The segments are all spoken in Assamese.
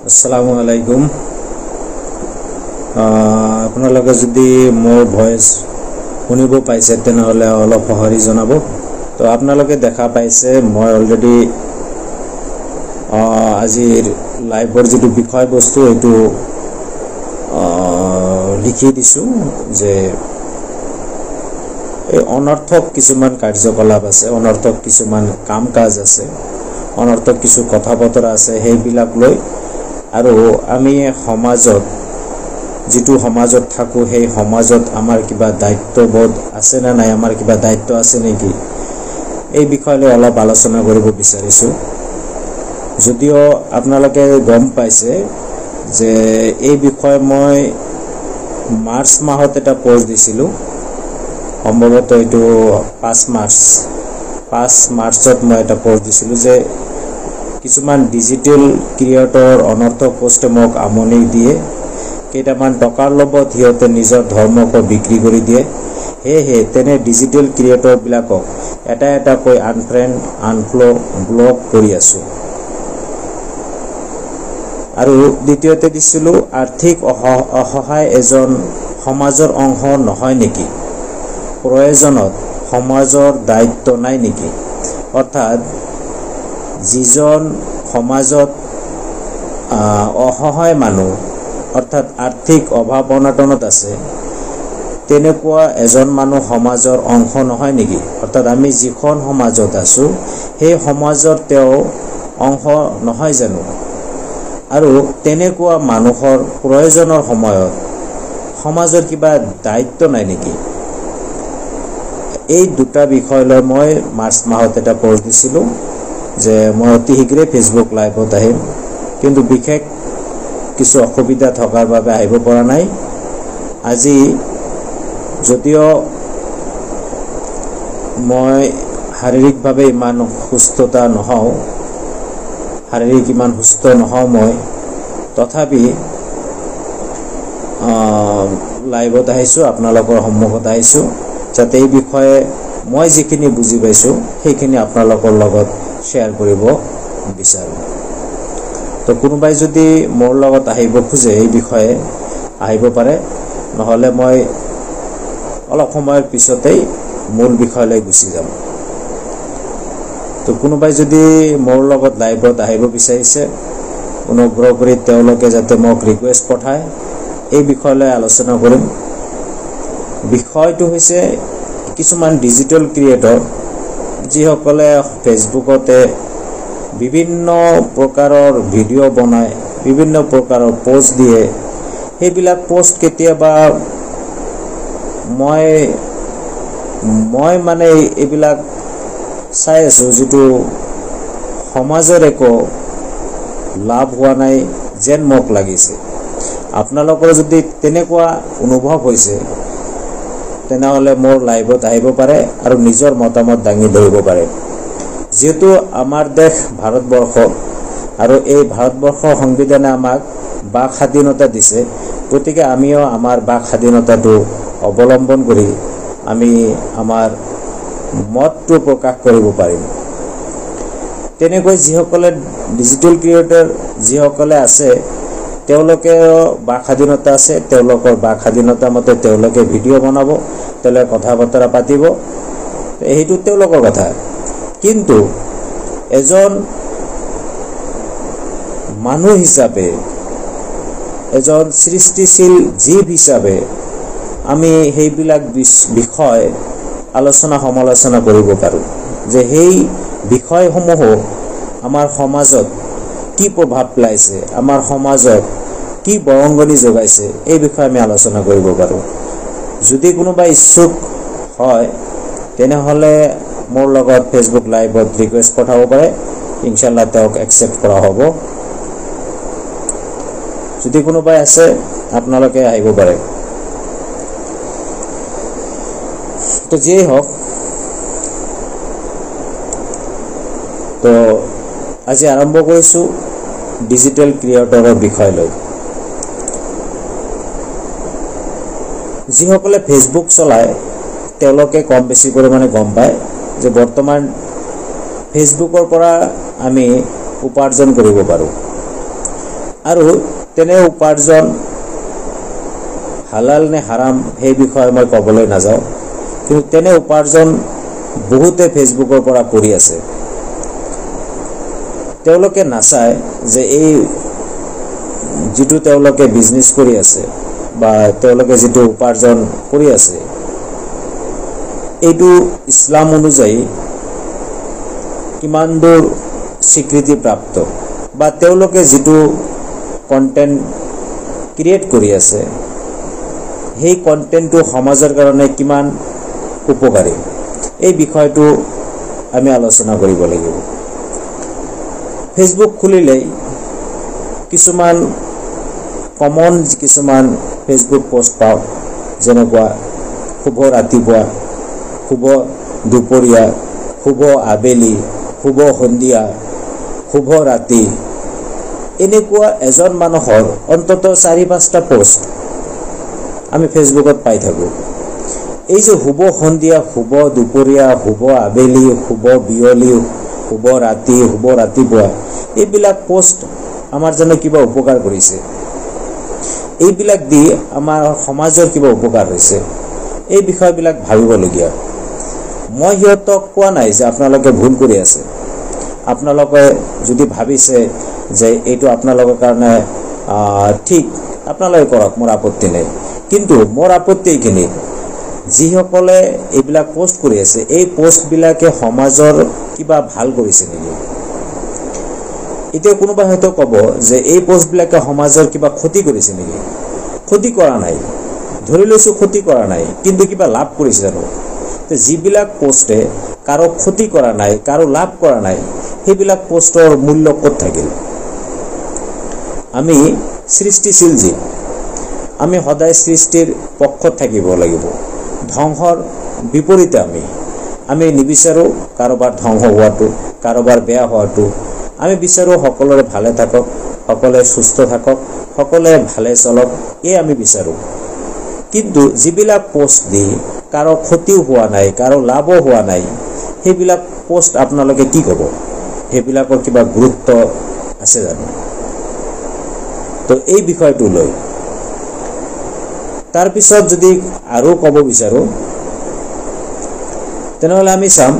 আসসালামু আলাইকুম। আপোনালোকে যদি মোৰ ভয়েস শুনিব পাইছে তেনেহলে অলপ সহাৰি জনাব। তো আপোনালোকে দেখা পাইছে মই অলৰেডি আজিৰ লাইভৰ যেটো বিষয়বস্তু এটো লিখি দিছো যে এই অনৰ্থক কিছুমান কাৰ্যকলাপ আছে, অনৰ্থক কিছুমান কাম কাজ আছে, অনৰ্থক কিছু কথা বতৰা আছে, সেইবিলাক লৈ আৰু আমি সমাজত যেটো সমাজত থাকো সেই সমাজত আমাৰ কিবা দায়িত্ববোধ আছে না নাই, আমাৰ কিবা দায়িত্ব আছে নেকি, এই বিষয়লৈ অলপ আলোচনা কৰিব বিচাৰিছো। যদিও আপোনালোকে গম পাইছে যে এই বিষয়ে মই মাৰ্চ মাহত এটা পোষ্ট দিছিলো, সম্ভৱত এইটো 5 মাৰ্চত মই এটা পোষ্ট দিছিলো যে কিছুমান ডিজিটেল ক্ৰিয়েটৰ অনৰ্থক পোষ্টে মোক আমনি দিয়ে, কেইটামান টকাৰ লবত হিয়তে নিজৰ ধৰ্মক বিক্ৰী কৰি দিয়ে। হেহে তেনে ডিজিটেল ক্ৰিয়েটৰ বিলাকক এটা এটা কৈ আনফ্ৰেন্ড আনফ্লো ব্লক কৰি আছো। আৰু দ্বিতীয়তে দিছিলো আৰ্থিক অসহায় এজন সমাজৰ অংশ নহয় নেকি, প্ৰয়োজনত সমাজৰ দায়িত্ব নাই নেকি, অৰ্থাৎ যিজন সমাজত অসহায় মানুহ অৰ্থাৎ আৰ্থিক অভাৱ অনাটনত আছে তেনেকুৱা এজন মানুহ সমাজৰ অংশ নহয় নেকি, অৰ্থাৎ আমি যিখন সমাজত আছো সেই সমাজৰ তেওঁ অংশ নহয় জানো, আৰু তেনেকুৱা মানুহৰ প্ৰয়োজনৰ সময়ত সমাজৰ কিবা দায়িত্ব নাই নেকি। এই দুটা বিষয় লৈ মই মাৰ্চ মাহত এটা পোষ্ট দিছিলো যে মই অতি শীঘ্ৰে ফেসবুক লাইভত আহিম, কিন্তু বিশেষ কিছু অসুবিধা থকাৰ বাবে আহিব পৰা নাই। আজি যদিও মই শাৰীৰিকভাৱে ইমান সুস্থতা নহওঁ, শাৰীৰিক ইমান সুস্থ নহওঁ মই, তথাপি লাইভত আহিছো, আপোনালোকৰ সন্মুখত আহিছো যাতে এই বিষয়ে মই যিখিনি বুজি পাইছো সেইখিনি আপোনালোকৰ লগত শ্বেয়াৰ কৰিব বিচাৰো। তো কোনোবাই যদি মোৰ লগত আহিব খোজে এই বিষয়ে আহিব পাৰে, নহলে মই অলপ সময়ৰ পিছতেই মূল বিষয়লৈ গুচি যাম। তো কোনোবাই যদি মোৰ লগত লাইভত আহিব বিচাৰিছে অনুগ্ৰহ কৰি তেওঁলোকে যাতে মোক ৰিকুৱেষ্ট পঠায়, এই বিষয়লৈ আলোচনা কৰিম। বিষয়টো হৈছে কিছুমান ডিজিটেল ক্ৰিয়েটৰ যিসকলে ফেসবুকতে বিভিন্ন প্ৰকাৰৰ ভিডিঅ' বনায়, বিভিন্ন প্ৰকাৰৰ পোষ্ট দিয়ে। সেইবিলাক পোষ্ট কেতিয়াবা মই মানে এইবিলাক চাই আছো যেটো সমাজৰ একো লাভ হোৱা নাই যেন মোক লাগিছে। আপোনালোকৰ যদি তেনেকুৱা অনুভৱ হৈছে তেনেহলে মোৰ লাইভত আহিব পাৰে আৰু নিজৰ মতামত দাঙি ধৰিব পাৰে। যেহেতু আমাৰ দেশ ভাৰতবৰ্ষ আৰু এই ভাৰতবৰ্ষৰ সংবিধানে আমাক বাক স্বাধীনতা দিছে, গতিকে আমিও আমাৰ বাক স্বাধীনতাটো অৱলম্বন কৰি আমি আমাৰ মতটো প্ৰকাশ কৰিব পাৰিম। তেনেকৈ যিসকলে ডিজিটেল ক্ৰিয়েটৰ যিসকলে আছে তেওঁলোকেও বাক স্বাধীনতা আছে, তেওঁলোকৰ বাক স্বাধীনতা মতে তেওঁলোকে ভিডিঅ' বনাব, তেওঁলোকে কথা বতৰা পাতিব, সেইটো তেওঁলোকৰ কথা। কিন্তু এজন মানুহ হিচাপে, এজন সৃষ্টিশীল জীৱ হিচাপে আমি সেইবিলাক বিষয় আলোচনা সমালোচনা কৰিব পাৰোঁ যে সেই বিষয়সমূহ আমাৰ সমাজত কি প্ৰভাৱ পেলাইছে, আমাৰ সমাজত কি বৰংগনি যোগাইছে, এই বিষয়ে আমি আলোচনা কৰিব পাৰোঁ। যদি কোনোবা ইচ্ছুক হয় তেনেহলে মোৰ লগত ফেসবুক লাইভত ৰিকুৱেষ্ট পঠাব পাৰে, ইনশাআল্লাহ তেওঁক একচেপ্ট কৰা হ'ব। যদি কোনোবাই আছে আপোনালোকে আহিব পাৰে। তো যেই হোক, তো আজি আৰম্ভ কৰিছো ডিজিটেল ক্ৰিয়েটৰৰ বিষয় লৈ। যিসকলে ফেসবুক চলায় তেওঁলোকে কম বেছি পৰিমাণে গম পায় যে বৰ্তমান ফেসবুকৰ পৰা আমি উপাৰ্জন কৰিব পাৰোঁ। আৰু তেনে উপাৰ্জন হালাল নে হাৰাম সেই বিষয়ে মই ক'বলৈ নাযাওঁ, কিন্তু তেনে উপাৰ্জন বহুতে ফেচবুকৰ পৰা কৰি আছে। তেওঁলোকে নাচায় যে এই যিটো তেওঁলোকে বিজনেছ কৰি আছে বা তেওঁলোকে যিটো উপাৰ্জন কৰি আছে এইটো ইছলাম অনুযায়ী কিমান দূৰ স্বীকৃতিপ্ৰাপ্ত, বা তেওঁলোকে যিটো কণ্টেণ্ট ক্ৰিয়েট কৰি আছে সেই কণ্টেণ্টটো সমাজৰ কাৰণে কিমান উপকাৰী, এই বিষয়টো আমি আলোচনা কৰিব লাগিব। ফেচবুক খুলিলেই কিছুমান কমন কিছুমান ফেচবুক পোষ্ট পাওঁ, যেনেকুৱা শুভ ৰাতিপুৱা, শুভ দুপৰীয়া, শুভ আবেলি, শুভ সন্ধিয়া, শুভ ৰাতি, এনেকুৱা এজন মানুহৰ অন্তত 4-5টা পোষ্ট আমি ফেচবুকত পাই থাকোঁ। এই যে শুভ সন্ধিয়া, শুভ দুপৰীয়া, শুভ আবেলি, শুভ বিয়লি, শুভ ৰাতি, শুভ ৰাতিপুৱা, এইবিলাক পোষ্ট আমাৰ যেন কিবা উপকাৰ কৰিছে, এইবিলাক দি আমাৰ সমাজৰ কিবা উপকাৰ হৈছে, এই বিষয়বিলাক ভাবিবলগীয়া। মই সিহঁতক কোৱা নাই যে আপোনালোকে ভুল কৰি আছে। আপোনালোকে যদি ভাবিছে যে এইটো আপোনালোকৰ কাৰণে ঠিক, আপোনালোকে কৰক, মোৰ আপত্তি নাই। কিন্তু মোৰ আপত্তি এইখিনি, যিসকলে এইবিলাক পোষ্ট কৰি আছে এই পোষ্টবিলাকে সমাজৰ কিবা ভাল কৰিছে নেকি? এতিয়া কোনোবা হয়তো ক'ব যে এই পোষ্টবিলাকে সমাজৰ কিবা ক্ষতি কৰিছে নেকি? ক্ষতি কৰা নাই, ধৰি লৈছোঁ ক্ষতি কৰা নাই, কিন্তু কিবা লাভ কৰিছে জানো? যিবিলাক পোষ্টে কাৰো ক্ষতি কৰা নাই, কাৰো লাভ কৰা নাই, সেইবিলাক পোষ্টৰ মূল্য ক'ত থাকিল? আমি সৃষ্টিশীল জীৱ, আমি সদায় সৃষ্টিৰ পক্ষত থাকিব লাগিব। ধ্বংসৰ বিপৰীতে আমি নিবিচাৰোঁ কাৰোবাৰ ধ্বংস হোৱাটো, কাৰোবাৰ বেয়া হোৱাটো। আমি বিচাৰোঁ সকলোৰে ভালে থাকক, সকলোৱে সুস্থ থাকক, সকলোৱে ভালে চলক, এই আমি বিচাৰোঁ। কিন্তু যিবিলাক পোষ্ট দি কাৰো ক্ষতিও হোৱা নাই, কাৰো লাভো হোৱা নাই, সেইবিলাক পোষ্ট আপোনালোকে কি ক'ব? সেইবিলাকৰ কিবা গুৰুত্ব আছে জানো? তো এই বিষয়টো লৈ তাৰপিছত যদি আৰু ক'ব বিচাৰোঁ, তেনেহ'লে আমি চাম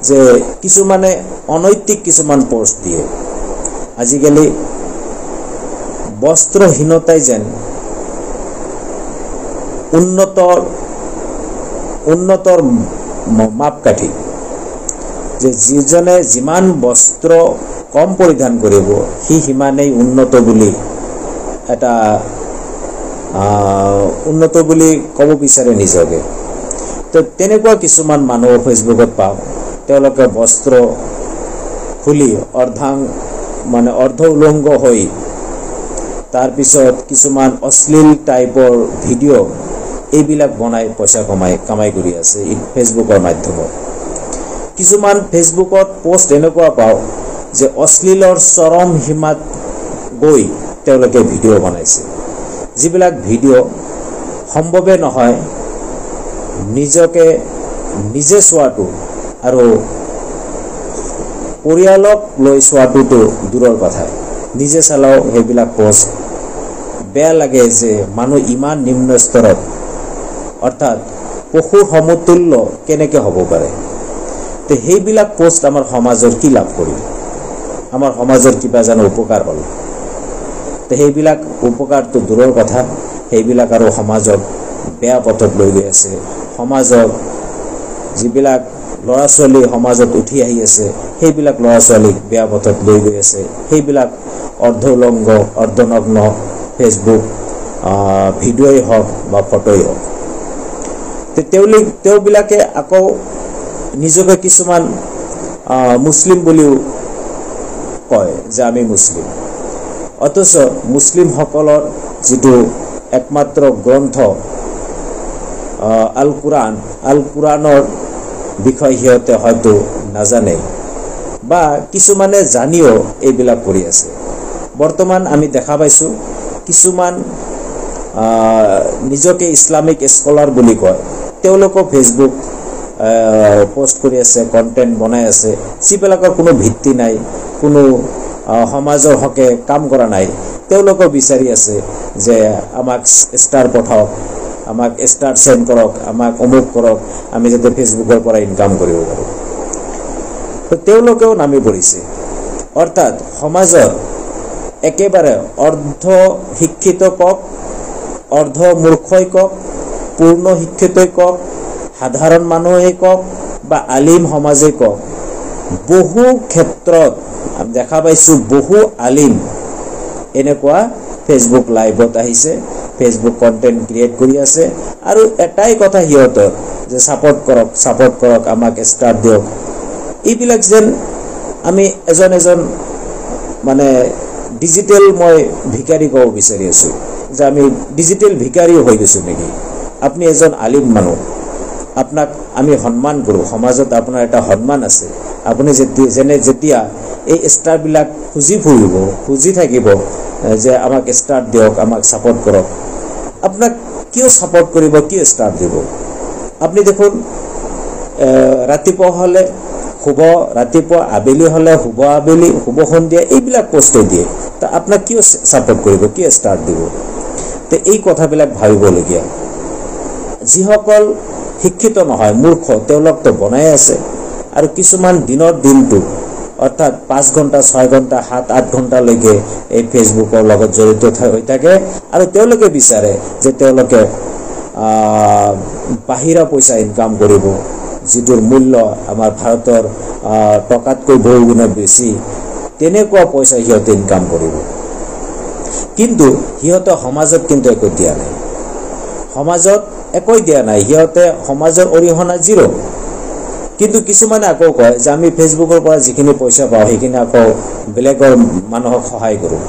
যে কিছুমানে অনৈতিক কিছুমান পোষ্ট দিয়ে। আজিকালি বস্ত্ৰহীনতাই যেন উন্নতৰ মাপকাঠি, যে যিজনে যিমান বস্ত্ৰ কম পৰিধান কৰিব সি সিমানেই উন্নত বুলি ক'ব বিচাৰে নিজকে। তো তেনেকুৱা কিছুমান মানুহ ফেচবুকত পাওঁ, তেওঁলোকে বস্ত্ৰ খুলি অৰ্ধ উলংগ হৈ তাৰপিছত কিছুমান অশ্লীল টাইপৰ ভিডিঅ' এইবিলাক বনাই পইচা কামাই কৰি আছে ফেচবুকৰ মাধ্যমত। কিছুমান ফেচবুকত পোষ্ট এনেকুৱা পাওঁ যে অশ্লীলৰ চৰম সীমাত গৈ তেওঁলোকে ভিডিঅ' বনাইছে, যিবিলাক ভিডিঅ' সম্ভৱে নহয় নিজে চোৱাটো, আৰু পৰিয়ালক লৈ চোৱাটোতো দূৰৰ কথা, নিজে চালেও সেইবিলাক পোষ্ট বেয়া লাগে যে মানুহ ইমান নিম্ন স্তৰত, অৰ্থাৎ পশুৰ সমতুল্য কেনেকৈ হ'ব পাৰে। তো সেইবিলাক পোষ্ট আমাৰ সমাজৰ কি লাভ কৰিল? আমাৰ সমাজৰ কিবা জানো উপকাৰ হ'ল? তো সেইবিলাক উপকাৰটো দূৰৰ কথা, সেইবিলাক আৰু সমাজক বেয়া পথত লৈ গৈ আছে। সমাজক যিবিলাক ল'ৰা ছোৱালী সমাজত উঠি আহি আছে, সেইবিলাক ল'ৰা ছোৱালীক বেয়া পথত লৈ গৈ আছে। সেইবিলাক অৰ্ধ উলংগ, অৰ্ধনগ্ন ফেচবুক ভিডিঅ'ই হওক বা ফটোই হওক। তেওঁবিলাকে আকৌ নিজকে কিছুমান মুছলিম বুলিও কয় যে আমি মুছলিম, অথচ মুছলিমসকলৰ যিটো একমাত্ৰ গ্ৰন্থ আল কুৰাণৰ বিষয় সিহঁতে হয়তো নাজানে, বা কিছুমানে জানিও এইবিলাক কৰি আছে। বৰ্তমান আমি দেখা পাইছোঁ কিছুমান নিজকে ইছলামিক স্কলাৰ বুলি কয়, তেওঁলোকেও ফেচবুক পোষ্ট কৰি আছে, কণ্টেণ্ট বনাই আছে, যিবিলাকৰ কোনো ভিত্তি নাই, কোনো সমাজৰ হকে কাম কৰা নাই তেওঁলোকক বিচাৰি আছে যে আমাক ষ্টাৰ পঠাওক, আমাক ষ্টাৰ সেন্ড কৰক, আমাক অমুক কৰক, আমি যাতে ফেচবুকৰ পৰা ইনকাম কৰিব পাৰোঁ। তো তেওঁলোকেও নামি পৰিছে। অৰ্থাৎ সমাজৰ একেবাৰে অৰ্ধ শিক্ষিত কক, অৰ্ধ মূৰ্খই কক, পূৰ্ণ শিক্ষিতই কক, সাধাৰণ মানুহেই কক বা আলিম সমাজেই কক, বহু ক্ষেত্ৰত দেখা পাইছোঁ বহু আলিম এনেকুৱা ফেচবুক লাইভত আহিছে, ফেচবুক কণ্টেণ্ট ক্ৰিয়েট কৰি আছে আৰু এটাই কথা সিহঁতৰ যে ছাপৰ্ট কৰক, আমাক ষ্টাৰ দিয়ক। এইবিলাক যেন আমি এজন মানে ডিজিটেল মই ভিকাৰী ক'ব বিচাৰি আছোঁ যে আমি ডিজিটেল ভিকাৰীও হৈ গৈছোঁ নেকি? আপুনি এজন আলিম মানুহ, আপোনাক আমি সন্মান কৰোঁ, সমাজত আপোনাৰ এটা সন্মান আছে। আপুনি যেতিয়া এই ষ্টাৰবিলাক খুজি থাকিব যে আমাক ষ্টাৰ দিয়ক, আমাক ছাপৰ্ট কৰক, আপোনাক কিয় ছাপৰ্ট কৰিব, কিয় ষ্টাৰ দিব? আপুনি দেখোন ৰাতিপুৱা হ'লে শুভ ৰাতিপুৱা, আবেলি হ'লে শুভ আবেলি, শুভ সন্ধিয়া এইবিলাক পোষ্টে দিয়ে। তা আপোনাক কিয় ছাপৰ্ট কৰিব, কিয় ষ্টাৰ দিব? তো এই কথাবিলাক ভাবিবলগীয়া। যিসকল শিক্ষিত নহয়, মূৰ্খ, তেওঁলোকতো বনাই আছে আৰু কিছুমান দিনটো অৰ্থাৎ 5 ঘণ্টা 6 ঘণ্টা 7-8 ঘণ্টালৈকে এই ফেচবুকৰ লগত জড়িত হৈ থাকে আৰু তেওঁলোকে বিচাৰে যে তেওঁলোকে বাহিৰা পইচা ইনকাম কৰিব, যিটোৰ মূল্য আমাৰ ভাৰতৰ টকাতকৈ বহু গুণ বেছি। তেনেকুৱা পইচা সিহঁতে ইনকাম কৰিব, কিন্তু সিহঁতে সমাজত কিন্তু একো দিয়া নাই, সমাজত একোই দিয়া নাই, সিহঁতে সমাজৰ অৰিহণা জিৰ'। কিন্তু কিছুমানে আকৌ কয় যে আমি ফেচবুকৰ পৰা যিখিনি পইচা পাওঁ সেইখিনি আকৌ বেলেগৰ মানুহক সহায় কৰোঁ।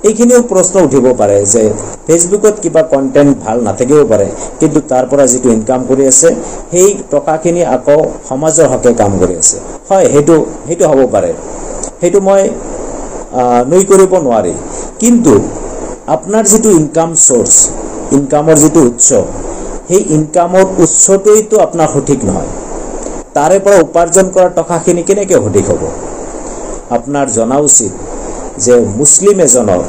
এইখিনিও প্ৰশ্ন উঠিব পাৰে যে ফেচবুকত কিবা কণ্টেণ্ট ভাল নাথাকিব পাৰে, কিন্তু তাৰ পৰা যিটো ইনকাম কৰি আছে সেই টকাখিনি আকৌ সমাজৰ হকে কাম কৰি আছে। হয়, সেইটো হ'ব পাৰে, সেইটো মই নুই কৰিব নোৱাৰি। কিন্তু আপোনাৰ যিটো ইনকাম চ'ৰ্চ, ইনকামৰ যিটো উৎস, সেই ইনকামৰ উৎসটোইতো আপোনাৰ সঠিক নহয়। তাৰে পৰা উপাৰ্জন কৰা টকাখিনি কেনেকৈ সঠিক হ'ব? আপোনাৰ জনা উচিত যে মুছলিম এজনৰ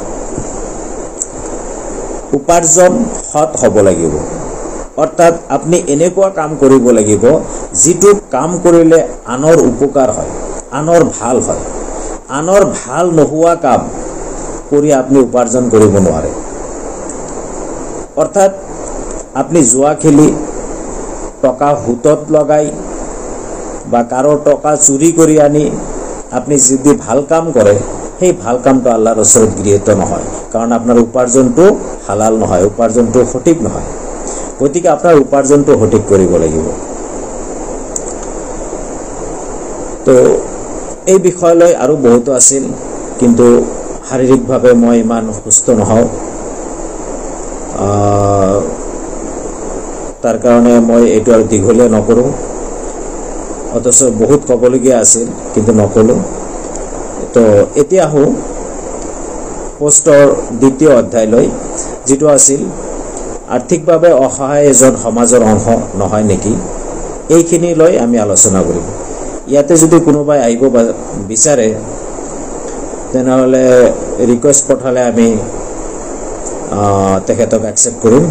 উপাৰ্জন সৎ হ'ব লাগিব। অৰ্থাৎ আপুনি এনেকুৱা কাম কৰিব লাগিব যিটো কাম কৰিলে আনৰ উপকাৰ হয়, আনৰ ভাল হয়। আনৰ ভাল নোহোৱা কাম কৰি আপুনি উপাৰ্জন কৰিব নোৱাৰে। অৰ্থাৎ আপুনি জুৱা খেলি টকা সুতত লগাই বা কাৰো টকা চুৰি কৰি আনি আপুনি যদি ভাল কাম কৰে, সেই ভাল কামটো আল্লাহৰ ওচৰত গৃহীত নহয়, কাৰণ আপোনাৰ উপাৰ্জনটো হালাল নহয়, উপাৰ্জনটো সঠিক নহয়। গতিকে আপোনাৰ উপাৰ্জনটো সঠিক কৰিব লাগিব। তো এই বিষয়লৈ আৰু বহুতো আছিল, কিন্তু শাৰীৰিকভাৱে মই ইমান সুস্থ নহওঁ, তাৰ কাৰণে মই এইটো আৰু দীঘলীয়া নকৰোঁ। অথচ বহুত ক'বলগীয়া আছিল, কিন্তু নকলোঁ। তো এতিয়া আহোঁ পোষ্টৰ দ্বিতীয় অধ্যায়লৈ, যিটো আছিল আৰ্থিকভাৱে অসহায় এজন সমাজৰ অংশ নহয় নেকি? এইখিনি লৈ আমি আলোচনা কৰিম। ইয়াতে যদি কোনোবাই আহিব বিচাৰে তেনেহ'লে ৰিকুৱেষ্ট পঠালে আমি তেখেতক একচেপ্ট কৰিম।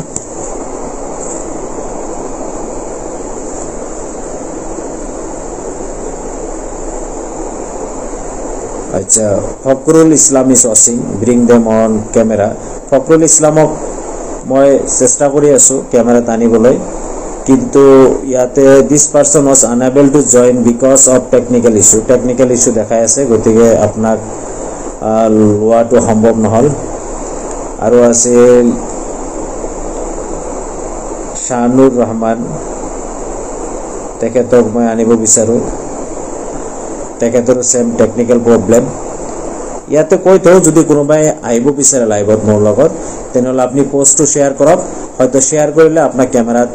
আচ্ছা, ফখৰুল ইছলাম ইজ ৱাচিং, bring them on camera. Fakhrul ইছলামক মই চেষ্টা কৰি আছোঁ কেমেৰাত আনিবলৈ, কিন্তু ইয়াতে this person was unable to join because of technical issue দেখাই আছে, গতিকে আপোনাক লোৱাটো সম্ভৱ নহ'ল। আৰু আছিল শাহনুৰ ৰহমান, তেখেতক মই আনিব বিচাৰোঁ, তেখেতৰো ছেম টেকনিকেল প্ৰব্লেম। ইয়াতে কৈ থওঁ, যদি কোনোবাই আহিব বিচাৰে লাইভত মোৰ লগত, তেনেহ'লে আপুনি পোষ্টটো শ্বেয়াৰ কৰক। হয়তো শ্বেয়াৰ কৰিলে আপোনাৰ কেমেৰাত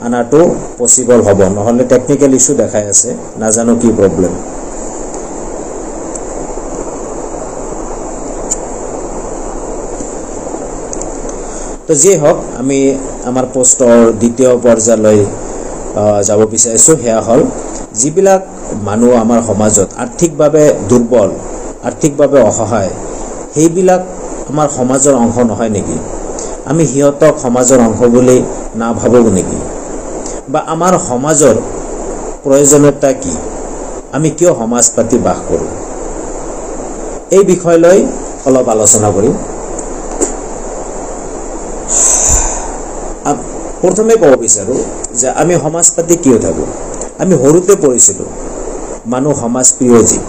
আনাটো পচিবল হ'ব, নহ'লে টেকনিকেল ইছ্যু দেখাই আছে, নাজানো কি প্ৰব্লেম। তো যিয়ে হওক, আমি আমাৰ পোষ্টৰ দ্বিতীয় পৰ্যায়লৈ যাব বিচাৰিছোঁ। সেয়া হ'ল যিবিলাক মানুহ আমাৰ সমাজত আৰ্থিকভাৱে দুৰ্বল, আৰ্থিকভাৱে অসহায়, সেইবিলাক আমাৰ সমাজৰ অংশ নহয় নেকি? আমি সিহঁতক সমাজৰ অংশ বুলি নাভাবোঁ নেকি? বা আমাৰ সমাজৰ প্ৰয়োজনীয়তা কি? আমি কিয় সমাজ পাতি বাস কৰোঁ? এই বিষয় লৈ অলপ আলোচনা কৰিম। প্ৰথমে ক'ব বিচাৰোঁ যে আমি সমাজ পাতি কিয় থাকোঁ? আমি সৰুতে পঢ়িছিলোঁ মানুহ সমাজপ্ৰিয় জীৱ।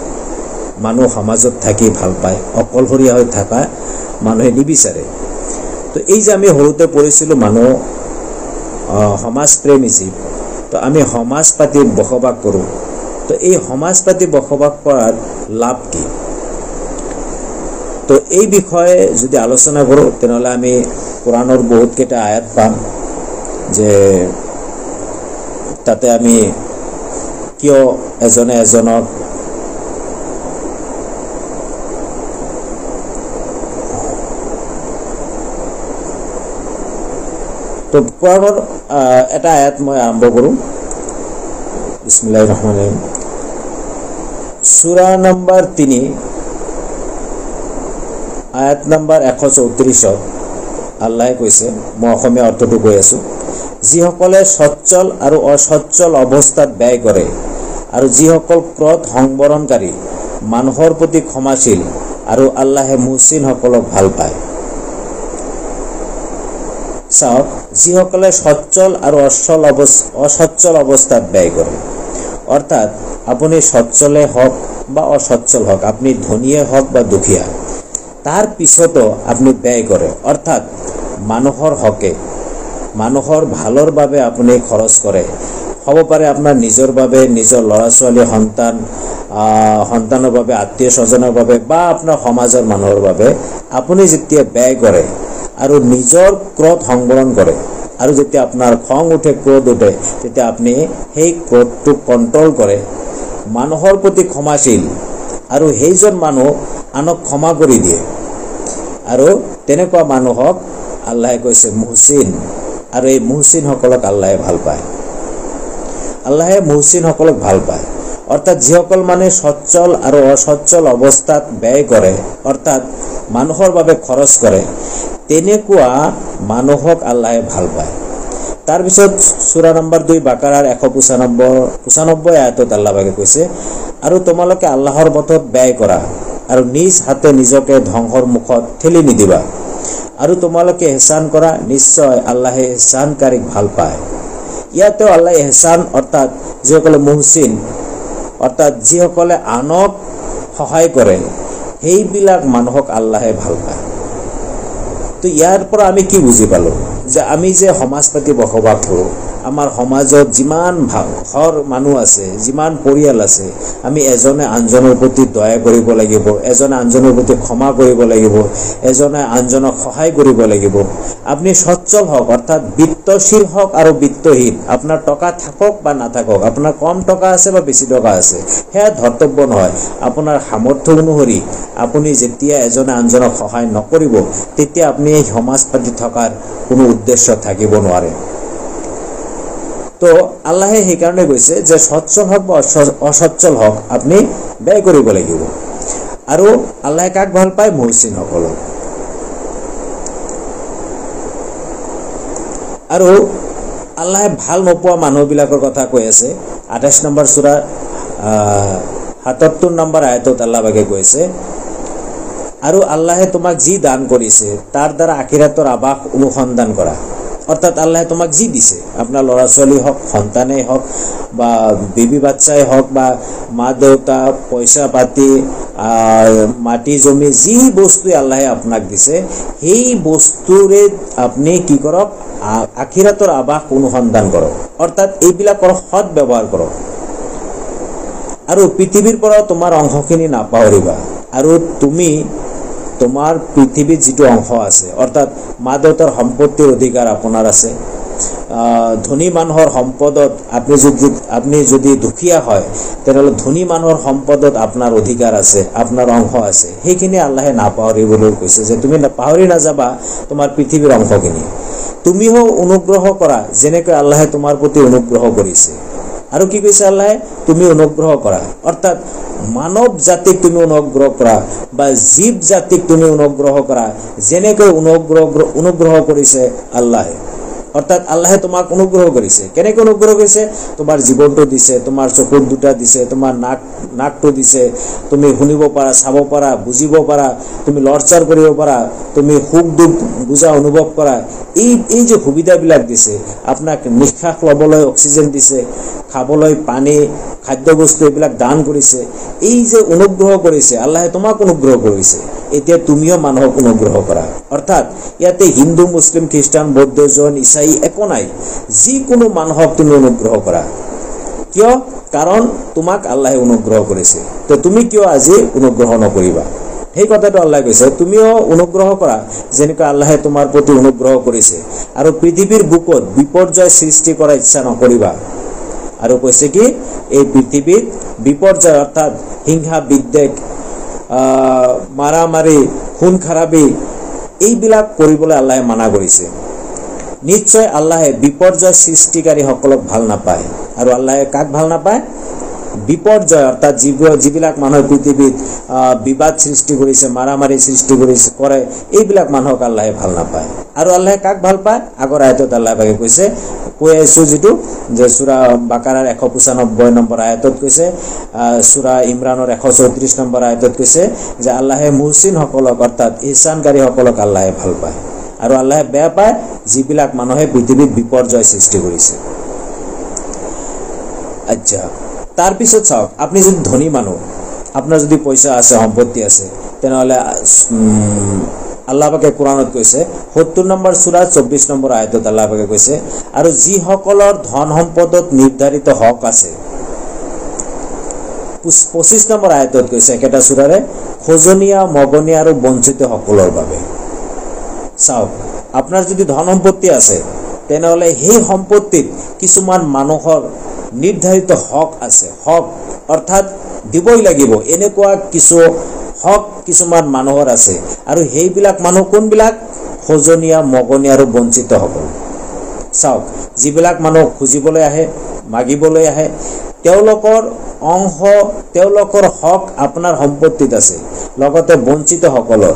মানুহ সমাজত থাকি ভাল পায়, অকলশৰীয়া হৈ থকা মানুহে নিবিচাৰে। তো এই যে আমি সৰুতে পঢ়িছিলোঁ মানুহ সমাজপ্ৰেমী জীৱ, তো আমি সমাজ পাতি বসবাস কৰোঁ। তো এই সমাজ পাতি বসবাস কৰাৰ লাভ কি? তো এই বিষয়ে যদি আলোচনা কৰোঁ তেনেহ'লে আমি কোৰাণৰ বহুতকেইটা আয়াত পাম যে তাতে আমি কিয় এজনে এজনক তো কোৰাণৰ এটা আয়াত মই আৰম্ভ কৰোঁ। বিসমিল্লাহিৰ ৰহমানিৰ ৰহিম। সূৰা নম্বৰ 3 আয়াত নম্বৰ 134 আল্লাহে কৈছে, মই অসমীয়া অৰ্থটো কৈ আছোঁ, যিসকলে সচ্ছল আৰু অসচ্ছল অৱস্থাত ব্যয় কৰে আৰু যিসকল ক্ৰোধ সংবৰণকাৰী, মানুহৰ প্ৰতি ক্ষমাশীল আৰু আল্লাহে মুহচিনসকলক ভাল পায়। চাওক, যিসকলে সচ্ছল আৰু অসচ্ছল অৱস্থাত ব্যয় কৰে, অৰ্থাৎ আপুনি সচ্ছলে হওক বা অসচ্ছল হওক, আপুনি ধনীয়ে হওক বা দুখীয়া, তাৰ পিছতো আপুনি ব্যয় কৰে, অৰ্থাৎ মানুহৰ হকে, মানুহৰ ভালৰ বাবে আপুনি খৰচ কৰে। হ'ব পাৰে আপোনাৰ নিজৰ বাবে, নিজৰ ল'ৰা ছোৱালী, সন্তানৰ বাবে, আত্মীয় স্বজনৰ বাবে বা আপোনাৰ সমাজৰ মানুহৰ বাবে আপুনি যেতিয়া ব্যয় কৰে আৰু নিজৰ ক্ৰোধ সংবৰণ কৰে, আৰু যেতিয়া আপোনাৰ খং উঠে, ক্ৰোধ উঠে, তেতিয়া আপুনি সেই ক্ৰোধটোক কণ্ট্ৰল কৰে, মানুহৰ প্ৰতি ক্ষমাশীল আৰু সেইজন মানুহ আনক ক্ষমা কৰি দিয়ে, আৰু তেনেকুৱা মানুহক আল্লাহে কৈছে মুহচিন, আৰু এই মুহচিনসকলক আল্লাহে ভাল পায়। আল্লাহে মুহচিনসকলক ভাল পায়, অৰ্থাৎ যিসকল মানে সচ্ছল আৰু অসচ্ছল অৱস্থাত ব্যয় কৰে, অৰ্থাৎ মানুহৰ বাবে খৰচ কৰে, তেনেকুৱা মানুহক আল্লাহে ভাল পায়। তাৰপিছত সূৰা নম্বৰ 2 বাকাৰাৰ 195 আয়াতত আল্লাহে কৈছে, আৰু তোমালোকে আল্লাহৰ পথত ব্যয় কৰা আৰু নিজ হাতে নিজকে ধ্বংসৰ মুখত ঠেলি নিদিবা, আৰু তোমালোকে ইহসান কৰা, নিশ্চয় আল্লাহে ইহসানকাৰীক ভাল পায়। ইয়াতেও আল্লাহ ইহসান অৰ্থাৎ যিসকলে মুহচিন, অৰ্থাৎ যিসকলে আনক সহায় কৰে, সেইবিলাক মানুহক আল্লাহে ভাল পায়। তো ইয়াৰ পৰা আমি কি বুজি পালোঁ? যে আমি যে সমাজ পাতি বসবাস কৰোঁ, আমাৰ সমাজত যিমান ঘৰ মানুহ আছে, যিমান পৰিয়াল আছে, আমি এজনে আনজনৰ প্ৰতি দয়া কৰিব লাগিব, এজনে আনজনৰ প্ৰতি ক্ষমা কৰিব লাগিব, এজনে আনজনক সহায় কৰিব লাগিব। আপুনি সচ্ছল হওক, অৰ্থাৎ বিত্তশীল হওক আৰু বিত্তহীন, আপোনাৰ টকা থাকক বা নাথাকক, আপোনাৰ কম টকা আছে বা বেছি টকা আছে, সেয়া ধৰ্তব্য নহয়। আপোনাৰ সামৰ্থ্য অনুসৰি আপুনি যেতিয়া এজনে আনজনক সহায় নকৰিব, তেতিয়া আপুনি এই সমাজ পাতি থকাৰ কোনো উদ্দেশ্য থাকিব নোৱাৰে। তো আল্লাহে সেইকাৰণে কৈছে যে সচ্ছল হওক বা অসচ্ছল হওক, আপুনি ব্যয় কৰিব লাগিব। আৰু আল্লাহে কাক ভাল পায়? মুহচিনসকলক। আৰু আল্লাহে ভাল নোপোৱা মানুহবিলাকৰ কথা কৈ আছে। 28 নম্বৰ সূৰা 77 নম্বৰ আয়াতত আল্লাহে কৈছে, আৰু আল্লাহে তোমাক যি দান কৰিছে তাৰ দ্বাৰা আখিৰাতৰ আৱাস অনুসন্ধান কৰা। অৰ্থাৎ আল্লাহে তোমাক যি দিছে, আপোনাৰ ল'ৰা ছোৱালী হওক, সন্তানেই হওক বা বেবী বাচ্চাই হওক বা মা দেউতা, পইচা পাতি, মাটি জমি, যি বস্তুৱে আল্লাহে আপোনাক দিছে, সেই বস্তুৰে আপুনি কি কৰক? আখিৰাতৰ আৱাস অনুসন্ধান কৰক। অৰ্থাৎ এইবিলাকৰ সৎ ব্যৱহাৰ কৰক, আৰু পৃথিৱীৰ পৰা তোমাৰ অংশখিনি নাপাহৰিবা। আৰু তুমি তোমাৰ পৃথিৱীত যিটো অংশ আছে, অৰ্থাৎ মা দেউতাৰ সম্পত্তিৰ অধিকাৰ আপোনাৰ আছে। ধনী মানুহৰ সম্পদত আপুনি যদি দুখীয়া হয়, তেনেহ'লে ধনী মানুহৰ সম্পদত আপোনাৰ অধিকাৰ আছে, আপোনাৰ অংশ আছে। সেইখিনি আল্লাহে নাপাহৰিবলৈ কৈছে, যে তুমি পাহৰি নাযাবা তোমাৰ পৃথিৱীৰ অংশখিনি। তুমিও অনুগ্ৰহ কৰা যেনেকৈ আল্লাহে তোমাৰ প্ৰতি অনুগ্ৰহ কৰিছে। আৰু কি কৈছে আল্লাহে, তুমি অনুগ্ৰহ কৰা, অৰ্থাৎ মানৱ জাতিক তুমি অনুগ্ৰহ কৰা বা জীৱ জাতিক তুমি অনুগ্ৰহ কৰা, যেনেকৈ অনুগ্ৰহ কৰিছে আল্লাহে। অৰ্থাৎ আল্লাহে তোমাক অনুগ্ৰহ কৰিছে। কেনেকৈ অনুগ্ৰহ কৰিছে? তোমাৰ জীৱনটো দিছে, তোমাৰ চকুৰ দুটা দিছে, তোমাৰ নাকটো দিছে, তুমি শুনিব পাৰা, চাব পাৰা, বুজিব পাৰা, তুমি লৰচাৰ কৰিব পাৰা, তুমি সুখ দুখ বুজা অনুভৱ কৰা। এই যে সুবিধাবিলাক দিছে, আপোনাক নিশ্বাস ল'বলৈ অক্সিজেন দিছে, খাবলৈ পানী, খাদ্যবস্তু এইবিলাক দান কৰিছে। এই যে অনুগ্ৰহ কৰিছে আল্লাহে, তোমাক অনুগ্ৰহ কৰিছে। এতিয়া তুমিও মানুহক অনুগ্ৰহ কৰা। অৰ্থাৎ ইয়াতে হিন্দু, মুছলিম, খ্ৰীষ্টান, বৌদ্ধ, জৈন, ইছাই একো নাই, যিকোনো মানুহক তুমি অনুগ্ৰহ কৰা। কিয়? কাৰণ তোমাক আল্লাহে অনুগ্ৰহ কৰিছে। তো তুমি কিয় আজি অনুগ্ৰহ নকৰিবা? সেই কথাটো আল্লাহে কৈছে, তুমিও অনুগ্ৰহ কৰা যেনেকৈ আল্লাহে তোমাৰ প্ৰতি অনুগ্ৰহ কৰিছে। আৰু পৃথিৱীৰ বুকত বিপৰ্যয় সৃষ্টি কৰাৰ ইচ্ছা নকৰিবা। আৰু কৈছে কি, এই পৃথিৱীত বিপৰ্যয় অৰ্থাৎ হিংসা, বিদ্বেষ, মাৰামাৰি, খুন খাৰাবি এইবিলাক কৰিবলৈ আল্লাহে মানা কৰিছে। নিশ্চয় আল্লাহে বিপৰ্যয় সৃষ্টিকাৰীসকলক ভাল নাপায়। আৰু আল্লাহে কাক ভাল নাপায়? বিপৰ্যয় অৰ্থাৎ যিবিলাক মানুহে পৃথিৱীত বিবাদ সৃষ্টি কৰিছে, মাৰামাৰি সৃষ্টি কৰে, এইবিলাক মানুহক আল্লাহে ভাল নাপায়। আৰু আল্লাহে কাক ভাল পায়? আগৰ আয়াতত আল্লাহে ভাগে কৈ আছো, যিটো যে সূৰা বাকাৰাৰ 195 নম্বৰ আয়াতত কৈছে, সূৰা ইমৰানৰ 134 নম্বৰ আয়াতত কৈছে যে আল্লাহে মুহচিনসকলক অৰ্থাৎ ইহসানকাৰীসকলক আল্লাহে ভাল পায়। আৰু আল্লাহে বেয়া পায় যিবিলাক মানুহে পৃথিৱীত বিপৰ্যয় সৃষ্টি কৰিছে। আচ্ছা, তাৰপিছত চাওক, আপুনি যদি ধনী মানুহ, আপোনাৰ যদি পইচা আছে, সম্পত্তি আছে, তেনেহ'লে আল্লাহ পাকে কোৰাণত কৈছে 70 নম্বৰ সূৰা 24 নম্বৰ আয়াতত আল্লাহ পাকে কৈছে, আৰু যিসকলৰ ধন সম্পদত নিৰ্ধাৰিত হক আছে, 25 নম্বৰ আয়াতত কৈছে একেটা সূৰাৰে, খোজনীয়া, মগনীয়া আৰু বঞ্চিত সকলৰ বাবে। চাওক, আপোনাৰ যদি ধন সম্পত্তি আছে, তেনেহ'লে সেই সম্পত্তিত কিছুমান মানুহৰ নিৰ্ধাৰিত হক আছে। হক অৰ্থাৎ দিবই লাগিব, এনেকুৱা কিছু হক কিছুমান মানুহৰ আছে। আৰু সেইবিলাক মানুহ কোনবিলাক? খোজনীয়া, মগনীয়া আৰু বঞ্চিতসকল। চাওক, যিবিলাক মানুহ খুজিবলৈ আহে, মাগিবলৈ আহে, তেওঁলোকৰ অংশ, তেওঁলোকৰ হক আপোনাৰ সম্পত্তিত আছে, লগতে বঞ্চিতসকলৰ।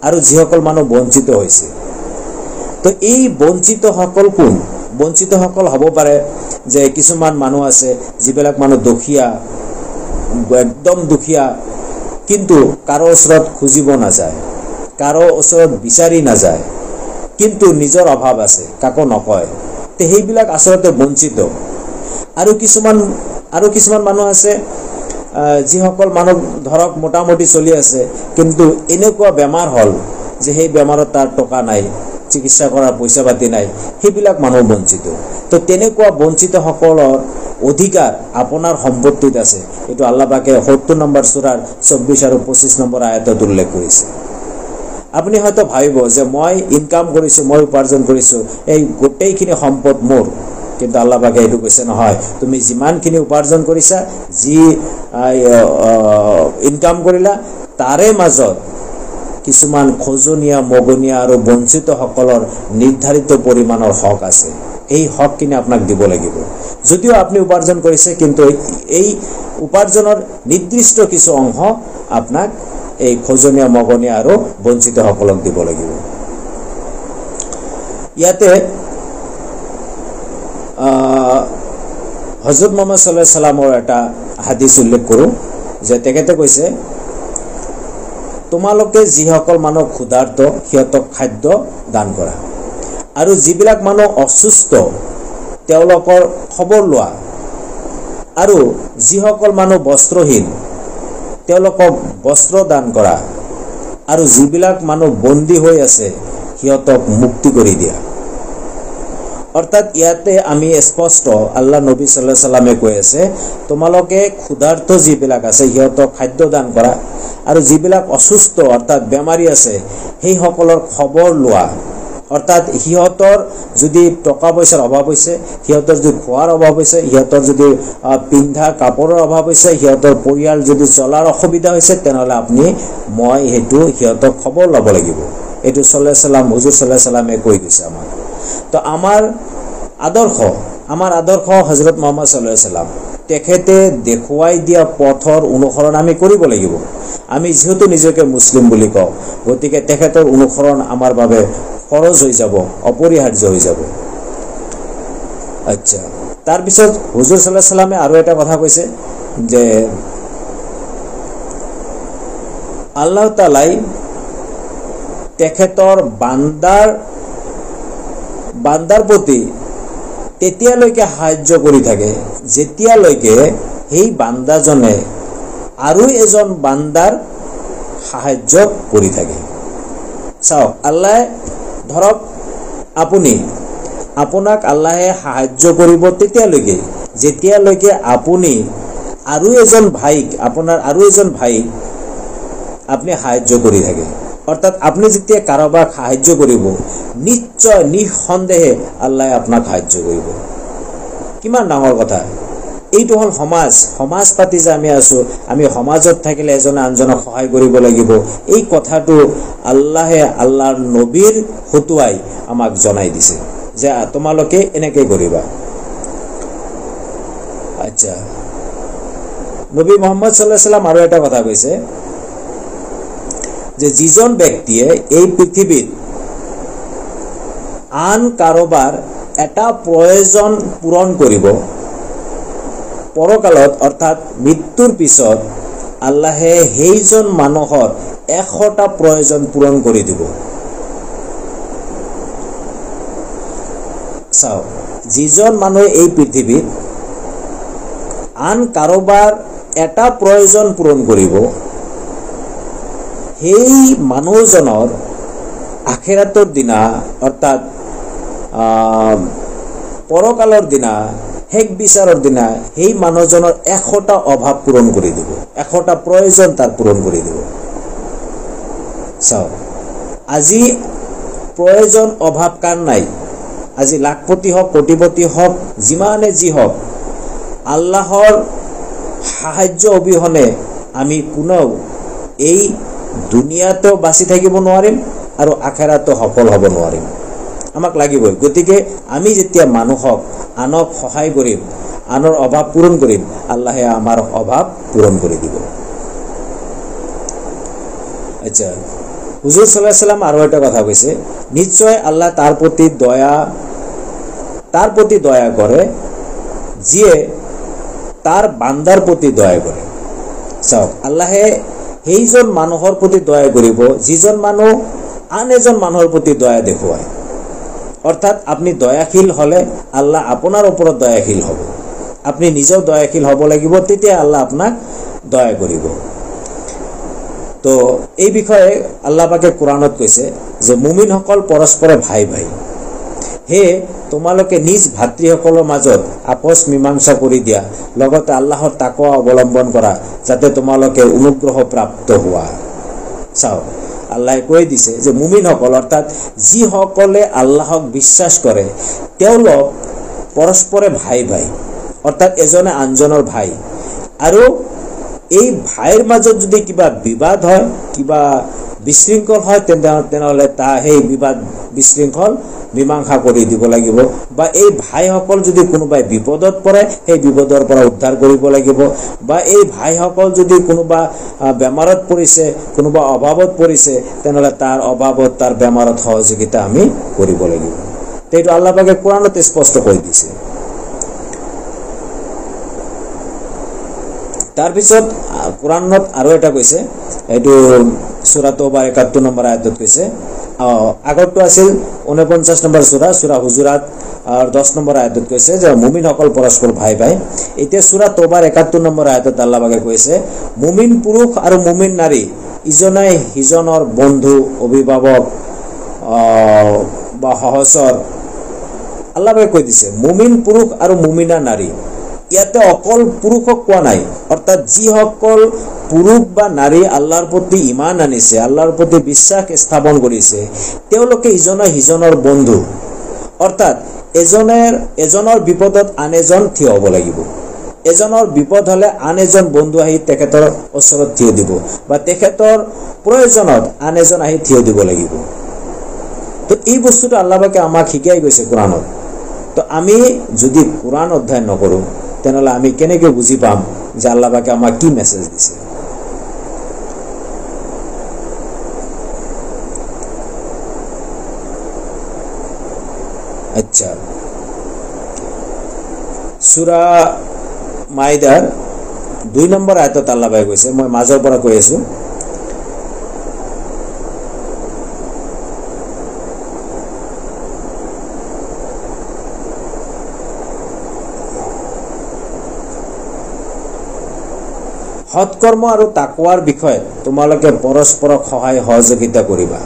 আৰু যিসকল মানুহ বঞ্চিত হৈছে, তো এই বঞ্চিতসকল কোন? বঞ্চিতসকল হ'ব পাৰে যে কিছুমান মানুহ আছে, যিবিলাক মানুহ দুখীয়া, একদম দুখীয়া, কিন্তু কাৰো ওচৰত খুজিব নাযায়, কাৰো ওচৰত বিচাৰি নাযায়, কিন্তু নিজৰ অভাৱ আছে, কাকো নকয়। তো সেইবিলাক আচলতে বঞ্চিত। আৰু কিছুমান মানুহ আছে, যিসকল মানুহ ধৰক মোটামুটি চলি আছে, কিন্তু এনেকুৱা বেমাৰ হ'ল যে সেই বেমাৰত তাৰ টকা নাই, চিকিৎসা কৰাৰ পইচা পাতি নাই, সেইবিলাক মানুহ বঞ্চিত। তো তেনেকুৱা বঞ্চিতসকলৰ অধিকাৰ আপোনাৰ সম্পত্তিত আছে। এইটো আল্লাহ পাকে 70 নম্বৰ সূৰাৰ 24 আৰু 25 নম্বৰ আয়াতত উল্লেখ কৰিছে। আপুনি হয়তো ভাবিব যে মই ইনকাম কৰিছোঁ, মই উপাৰ্জন কৰিছোঁ, এই গোটেইখিনি সম্পদ মোৰ। কিন্তু আল্লাহ পাকে এইটো কৈছে, নহয়, তুমি যিমানখিনি উপাৰ্জন কৰিছা, যি ইনকাম কৰিলা, তাৰে মাজত কিছুমান খোজনীয়া, মগনীয়া আৰু বঞ্চিতসকলৰ নিৰ্ধাৰিত পৰিমাণৰ হক আছে। এই হকখিনি আপোনাক দিব লাগিব। যদিও আপুনি উপাৰ্জন কৰিছে, কিন্তু এই উপাৰ্জনৰ নিৰ্দিষ্ট কিছু অংশ আপোনাক এই খোজনীয়া, মগনীয়া আৰু বঞ্চিতসকলক দিব লাগিব। ইয়াতে হযৰত মুহাম্মদ সাল্লাল্লাহু আলাইহি সাল্লামৰ এটা হাদিছ উল্লেখ কৰোঁ, যে তেখেতে কৈছে, তোমালোকে যিসকল মানুহ ক্ষুধাৰ্ত, সিহঁতক খাদ্য দান কৰা, আৰু যিবিলাক মানুহ অসুস্থ তেওঁলোকৰ খবৰ লোৱা, আৰু যিসকল মানুহ বস্ত্ৰহীন তেওঁলোকক বস্ত্ৰ দান কৰা, আৰু যিবিলাক মানুহ বন্দী হৈ আছে সিহঁতক মুক্তি কৰি দিয়া। অৰ্থাৎ ইয়াতে আমি স্পষ্ট আল্লাহ নবী সাল্লাল্লাহু আলাইহি সাল্লামে কৈ আছে, তোমালোকে ক্ষুধাৰ্ত যিবিলাক আছে সিহঁতক খাদ্য দান কৰা, আৰু যিবিলাক অসুস্থ অৰ্থাৎ বেমাৰী আছে সেইসকলৰ খবৰ লোৱা। অৰ্থাৎ সিহঁতৰ যদি টকা পইচাৰ অভাৱ হৈছে, সিহঁতৰ যদি খোৱাৰ অভাৱ হৈছে, সিহঁতৰ যদি পিন্ধা কাপোৰৰ অভাৱ হৈছে, সিহঁতৰ পৰিয়াল যদি চলাৰ অসুবিধা হৈছে, তেনেহ'লে মই সেইটো সিহঁতক খবৰ ল'ব লাগিব। এইটো সাল্লাল্লাহু আলাইহি সাল্লাম, হুজুৰ সাল্লাল্লাহু আলাইহি সাল্লামে কৈ গৈছে আমাক। তো আমাৰ আদৰ্শ, আমাৰ আদৰ্শ হযৰত মুহাম্মদ সাল্লাল্লাহু আলাইহি সাল্লাম তেখেতে দেখুৱাই দিয়া পথৰ অনুসৰণ আমি কৰিব লাগিব। আমি যেহেতু নিজকে মুছলিম বুলি কওঁ, গতিকে তেখেতৰ অনুসৰণ আমাৰ বাবে ফৰজ হৈ যাব, অপৰিহাৰ্য হৈ যাব। আচ্ছা, তাৰপিছত হুজুৰ সাল্লাল্লাহু আলাইহি সাল্লামে আৰু এটা কথা কৈছে যে আল্লাহ তাআলাই তেখেতৰ বান্দাৰ প্ৰতি তেতিয়ালৈকে সাহায্য কৰি থাকে যেতিয়ালৈকে সেই বান্দাজনে আৰু এজন বান্দাৰ সাহায্য কৰি থাকে। চাওক, আল্লাহ ধৰক আপোনাক আল্লাহে সাহায্য কৰিব তেতিয়ালৈকে যেতিয়ালৈকে আপুনি আৰু এজন ভাইক আপনি সাহায্য কৰি থাকে। অৰ্থাৎ আপনি যেতিয়া কাৰোবাক সাহায্য কৰিব, নিশ্চয় নিঃসন্দেহে আল্লাহ আপোনাক সাহায্য কৰিব। কিমান ডাঙৰ কথা! এইটো হ'ল সমাজ পাতি যে আমি আছো, আমি সমাজত থাকিলে এজনে আনজনক সহায় কৰিব লাগিব। এই কথাটো আল্লাহৰ নবীৰ হতুৱাই আমাক জনাই দিছে যে তোমালোকে এনেকৈ কৰিবা। আচ্ছা, নবী মুহাম্মদ সাল্লাল্লাহু আলাইহি সাল্লাম আৰু এটা কথা কৈছে যে যিজন ব্যক্তিয়ে এই পৃথিৱীত আন কাৰোবাৰ এটা প্ৰয়োজন পূৰণ কৰিব, পৰকালত অৰ্থাৎ মৃত্যুৰ পিছত আল্লাহে সেইজন মানুহৰ 100টা প্ৰয়োজন পূৰণ কৰি দিব। চাওক, যিজন মানুহে এই পৃথিৱীত আন কাৰোবাৰ এটা প্ৰয়োজন পূৰণ কৰিব, সেই মানুহজনৰ আখিৰাতৰ দিনা অৰ্থাৎ পৰকালৰ দিনা, শেষ বিচাৰৰ দিনা সেই মানুহজনৰ 100টা অভাৱ পূৰণ কৰি দিব, 100টা প্ৰয়োজন তাৰ পূৰণ কৰি দিব। চাওক, আজি প্ৰয়োজন অভাৱ কাৰ নাই? আজি লাখপতি হওক, কোটিপতি হওক, যিমানে যি হওক, আল্লাহৰ সাহায্য অবিহনে আমি কোনেও এই দুনিয়াতো বাচি থাকিব নোৱাৰিম আৰু আখিৰাতো সফল হ'ব নোৱাৰিম। আমাক লাগিবই। গতিকে আমি যেতিয়া মানুহক, আনক সহায় কৰিম, আনৰ অভাৱ পূৰণ কৰিম, আল্লাহে আমাৰ অভাৱ পূৰণ কৰি দিব। আচ্ছা, হুজুৰ সাল্লাল্লাহু আলাইহি সাল্লাম আৰু এটা কথা কৈছে, নিশ্চয় আল্লাহ তাৰ প্ৰতি দয়া কৰে যিয়ে তাৰ বান্দাৰ প্ৰতি দয়া কৰে। চাওক, আল্লাহে সেইজন মানুহৰ প্ৰতি দয়া কৰিব যিজন মানুহ আন এজন মানুহৰ প্ৰতি দয়া দেখুৱায়। অৰ্থাৎ আপনি দয়াশীল হলে আল্লাহ আপোনাৰ ওপৰত দয়াশীল হ'ব। আপনি নিজেও দয়াশীল হ'ব লাগিব, তেতিয়া আল্লাহ আপোনাক দয়া কৰিব। তো এই বিষয়ে আল্লাহ পাকে কোৰআনত কৈছে যে মুমিনসকল পৰস্পৰে ভাই ভাই, হে তোমালোকে নিজ ভাতৃসকলৰ মাজত আপোচ মীমাংসা কৰি দিয়া, লগতে আল্লাহৰ তাকৱা অৱলম্বন কৰা যাতে তোমালোকে অনুগ্ৰহ প্ৰাপ্ত হোৱা। চাও, আল্লাহে কৈ দিছে যে মুমিনসকল অৰ্থাৎ যিসকলে আল্লাহক বিশ্বাস কৰে তেওঁলোক পৰস্পৰে ভাই ভাই, অৰ্থাৎ এজনে আনজনৰ ভাই। আৰু এই ভাইৰ মাজত যদি কিবা বিবাদ হয়, কিবা বিশৃংখল হয়, তেনেহলে সেই বিবাদ বিশৃংখল মীমাংসা কৰি দিব লাগিব। বা এই ভাইসকল যদি কোনোবাই বিপদত পৰে, সেই বিপদৰ পৰা উদ্ধাৰ কৰিব লাগিব। বা এই ভাইসকল যদি কোনোবা বেমাৰত পৰিছে, কোনোবা অভাৱত পৰিছে, তেনেহলে তাৰ অভাৱত, তাৰ বেমাৰত সহযোগিতা আমি কৰিব লাগিব। এইটো আল্লাহ পাকে কোৰআনতে স্পষ্ট কৈ দিছে। তাৰপিছত কোৰআনত আৰু এটা কৈছে, এইটো সূৰা তওবাৰ ৭১ নম্বৰ আয়াতত কৈছে। আগৰটো আছিল ৪৯ নম্বৰ সূৰা হুজুৰাত আৰ 10 নম্বৰ আয়াতত কৈছে যে মুমিনসকল পৰস্পৰ ভাই ভাই। এতিয়া সূৰা তওবাৰ ৭১ নম্বৰ আয়াতত আল্লাহ পাকে কৈছে মুমিন পুৰুষ আৰু মুমিন নাৰী ইজনে সিজনৰ বন্ধু, অভিভাৱক বা সহচৰ। আল্লাহ পাকে কৈ দিছে মুমিন পুৰুষ আৰু মুমিনা নাৰী। ইয়াতে অকল পুৰুষক কোৱা নাই, অৰ্থাৎ যিসকল পুৰুষ বা নাৰী আল্লাহৰ প্ৰতি ইমান আনিছে, আল্লাহৰ প্ৰতি বিশ্বাস স্থাপন কৰিছে, তেওঁলোকে ইজনে সিজনৰ বন্ধু। অৰ্থাৎ এজনৰ বিপদত আন এজন থিয় হ'ব লাগিব। এজনৰ বিপদ হলে আন এজন বন্ধু আহি তেখেতৰ ওচৰত থিয় দিব, বা তেখেতৰ প্ৰয়োজনত আন এজন আহি থিয় দিব লাগিব। তো এই বস্তুটো আল্লাহ পাকে আমাক শিকাই গৈছে কোরআনত তো আমি যদি কোরআন অধ্যয়ন নকৰোঁ তেনেহ'লে আমি কেনেকৈ বুজি পাম যে আল্লাহ পাকে আমাক কি মেছেজ দিছে? আচ্ছা, সূরা মাইদাৰ 2 নম্বৰ আয়াতত আল্লাহ পাকে কৈছে, মই মাজৰ পৰা কৈ আছো, সৎকৰ্ম আৰু তাকৱাৰ বিষয়ে তোমালোকে পৰস্পৰক সহায় সহযোগিতা কৰিবা।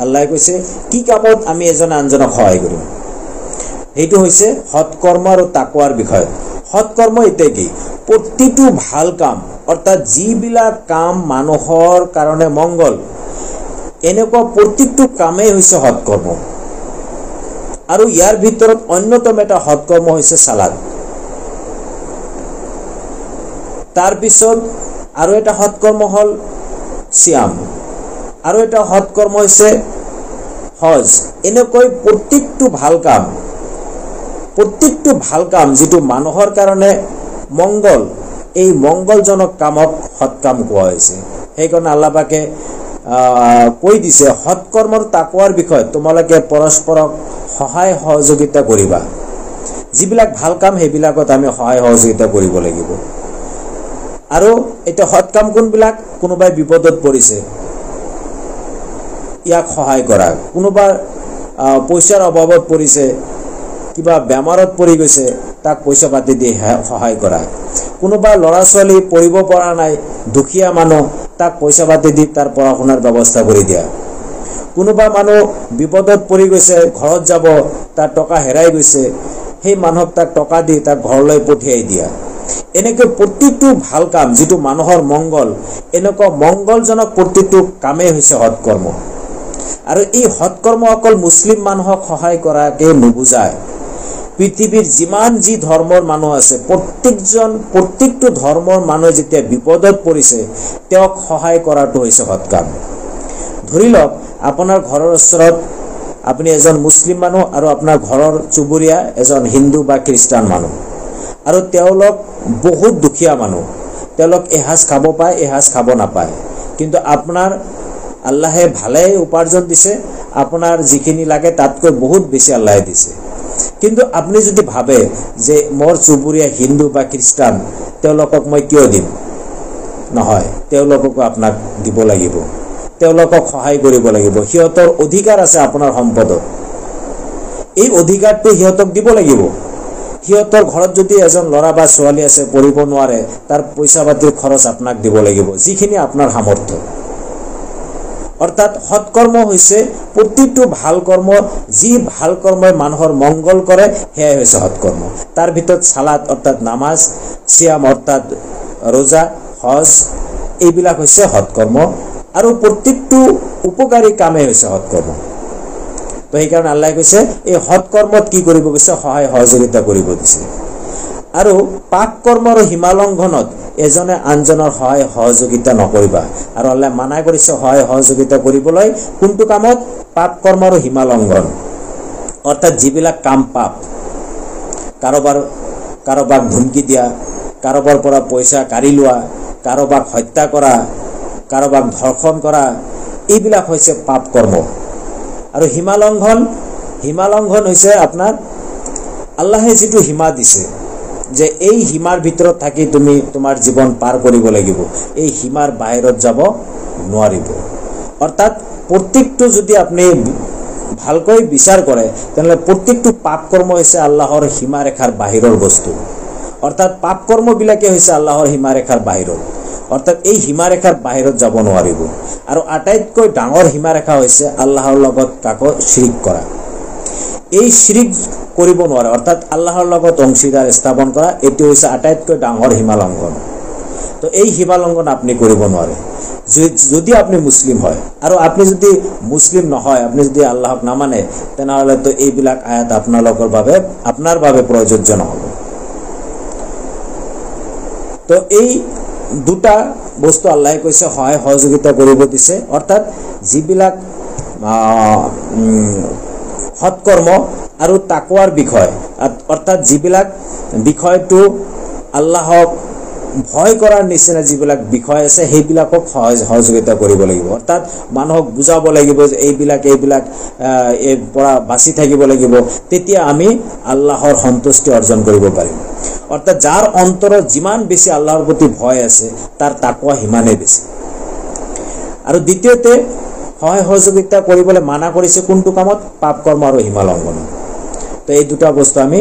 আল্লাহে কৈছে কি কামত আমি এজনে আনজনক সহায় কৰিম? এইটো হৈছে সৎকৰ্ম আৰু তাকৱাৰ বিষয়। সৎকৰ্ম এতিয়া কি? প্ৰতিটো ভাল কাম, অৰ্থাৎ যিবিলাক কাম মানুহৰ কাৰণে মংগল, এনেকুৱা প্ৰতিটো কামেই হৈছে সৎকৰ্ম। আৰু ইয়াৰ ভিতৰত অন্যতম এটা সৎকৰ্ম হৈছে সালাত। তাৰপিছত আৰু এটা সৎকৰ্ম হ'ল সিয়াম, আৰু এটা সৎকৰ্ম হৈছে হজ। এনেকৈ প্ৰত্যেকটো ভাল কাম যিটো মানুহৰ কাৰণে মংগল, এই মংগলজনক কামক সৎকাম কোৱা হৈছে। সেইকাৰণে আল্লাহ পাকে কৈ দিছে সৎকৰ্মৰ তাকৱাৰ বিষয়ে তোমালোকে পৰস্পৰক সহায় সহযোগিতা কৰিবা। যিবিলাক ভাল কাম সেইবিলাকত আমি সহায় সহযোগিতা কৰিব লাগিব। আৰু এটা সৎকাম কোনবিলাক? কোনোবাই বিপদত পৰিছে ইয়াক সহায় কৰা, কোনোবা পইচাৰ অভাৱত পৰিছে, কিবা বেমাৰত পৰি গৈছে তাক পইচা পাতি দি সহায় কৰা, কোনোবা ল'ৰা ছোৱালী পঢ়িব পৰা নাই, দুখীয়া মানুহ, তাক পইচা পাতি দি তাৰ পঢ়া শুনাৰ ব্যৱস্থা কৰি দিয়া, কোনোবা মানুহ বিপদত পৰি গৈছে, ঘৰত যাব, তাৰ টকা হেৰাই গৈছে, সেই মানুহক তাক টকা দি তাক ঘৰলৈ পঠিয়াই দিয়া। এনেকৈ প্ৰতিটো ভাল কাম যিটো মানুহৰ মংগল, এনেকুৱা মংগলজনক প্ৰতিটো কামেই হৈছে সৎকৰ্ম। আৰু এই সৎকৰ্ম অকল মুছলিম মানুহক সহায় কৰাকে নুবুজায়। পৃথিৱীৰ যিমান যি ধৰ্মৰ মানুহ আছে, প্ৰত্যেকটো ধৰ্মৰ মানুহে যেতিয়া বিপদত পৰিছে তেওঁক সহায় কৰাটো হৈছে সৎকাম। ধৰি লওক আপোনাৰ ঘৰৰ ওচৰত আপুনি এজন মুছলিম মানুহ আৰু আপোনাৰ ঘৰৰ চুবুৰীয়া এজন হিন্দু বা খ্ৰীষ্টান মানুহ, আৰু তেওঁলোক বহুত দুখীয়া মানুহ, তেওঁলোক এসাঁজ খাব পায়, এসাঁজ খাব নাপায়। কিন্তু আপোনাৰ আল্লাহে ভালেই উপাৰ্জন দিছে, আপোনাৰ যিখিনি লাগে তাতকৈ বহুত বেছি আল্লাহে দিছে। কিন্তু আপুনি যদি ভাবে যে মোৰ চুবুৰীয়া হিন্দু বা খ্ৰীষ্টান, তেওঁলোকক মই কিয় দিম? নহয়, তেওঁলোককো আপোনাক দিব লাগিব, তেওঁলোকক সহায় কৰিব লাগিব। সিহঁতৰ অধিকাৰ আছে আপোনাৰ সম্পদত, এই অধিকাৰটো সিহঁতক দিব লাগিব। সিহঁতৰ ঘৰত যদি এজন ল'ৰা বা ছোৱালী আছে পঢ়িব নোৱাৰে, তাৰ পইচা পাতিৰ খৰচ আপোনাক দিব লাগিব, যিখিনি আপোনাৰ সামৰ্থ্য। অৰ্থাৎ সৎকৰ্ম হৈছে প্ৰতিটো ভাল কৰ্ম, যি ভাল কৰ্মই মানুহৰ মংগল কৰে সেয়াই হৈছে সৎকৰ্ম। তাৰ ভিতৰত সালাত অৰ্থাৎ নামাজ, সিয়াম অৰ্থাৎ ৰোজা, হজ, এইবিলাক হৈছে সৎকৰ্ম। আৰু প্ৰত্যেকটো উপকাৰী কামেই হৈছে সৎকৰ্ম। তো সেইকাৰণে আল্লাহে কৈছে এই সৎকৰ্মত কি কৰিব গৈছে? সহায় সহযোগিতা কৰিব দিছে। আৰু পাপ কৰ্ম আৰু সীমালংঘনত এজনে আনজনৰ সহায় সহযোগিতা নকৰিবা। আৰু আল্লাহে মানা কৰিছে সহায় সহযোগিতা কৰিবলৈ কোনটো কামত? পাপ কৰ্ম আৰু সীমালংঘন, অৰ্থাৎ যিবিলাক কাম পাপ, কাৰোবাক ধমকি দিয়া, কাৰোবাৰ পৰা পইচা কাঢ়ি লোৱা, কাৰোবাক হত্যা কৰা, কাৰোবাক ধৰ্ষণ কৰা, এইবিলাক হৈছে পাপ কৰ্ম। আৰু সীমালংঘন হৈছে আপোনাৰ আল্লাহে যিটো সীমা দিছে যে এই সীমাৰ ভিতৰত থাকি তুমি তোমাৰ জীৱন পাৰ কৰিব লাগিব, এই সীমাৰ বাহিৰত যাব নোৱাৰিব। অৰ্থাৎ প্ৰত্যেকটো যদি আপুনি ভালকৈ বিচাৰ কৰে তেনেহ'লে প্ৰত্যেকটো পাপ কৰ্ম হৈছে আল্লাহৰ সীমাৰেখাৰ বাহিৰৰ বস্তু। অৰ্থাৎ পাপ কৰ্মবিলাকে হৈছে আল্লাহৰ সীমাৰেখাৰ বাহিৰত, অৰ্থাৎ এই সীমাৰেখাৰ বাহিৰত যাব নোৱাৰিব। আৰু আটাইতকৈ ডাঙৰ সীমাৰেখা হৈছে আল্লাহৰ লগত কাকো শিৰিক কৰা। এই শিৰিক কৰিব নোৱাৰে, অৰ্থাৎ আল্লাহৰ লগত অংশীদাৰ স্থাপন কৰা, এইটো হৈছে আটাইতকৈ ডাঙৰ সীমালংঘন। তো এই সীমালংঘন আপুনি কৰিব নোৱাৰে যদি আপুনি মুছলিম হয়। আৰু আপুনি যদি মুছলিম নহয়, আপুনি যদি আল্লাহক নামানে, তেনেহ'লে তো এইবিলাক আয়াত আপোনাৰ বাবে প্ৰযোজ্য নহ'ব। তো এই দুটা বস্তু আল্লাহে কৈছে সহায় সহযোগিতা কৰিব দিছে। অৰ্থাৎ যিবিলাক সৎকৰ্ম আৰু তাকৱাৰ বিষয়, অৰ্থাৎ যিবিলাক বিষয়টো আল্লাহক ভয় কৰাৰ নিচিনা যিবিলাক বিষয় আছে সেইবিলাকক সহযোগিতা কৰিব লাগিব। অৰ্থাৎ মানুহক বুজাব লাগিব যে এইবিলাক এই পৰা বাচি থাকিব লাগিব, তেতিয়া আমি আল্লাহৰ সন্তুষ্টি অৰ্জন কৰিব পাৰিম। অৰ্থাৎ যাৰ অন্তৰত যিমান বেছি আল্লাহৰ প্ৰতি ভয় আছে তাৰ তাকৱা সিমানেই বেছি। আৰু দ্বিতীয়তে সহায় সহযোগিতা কৰিবলৈ মানা কৰিছে কোনটো কামত? পাপ কৰ্ম আৰু সীমা লংঘন। তো এই দুটা বস্তু আমি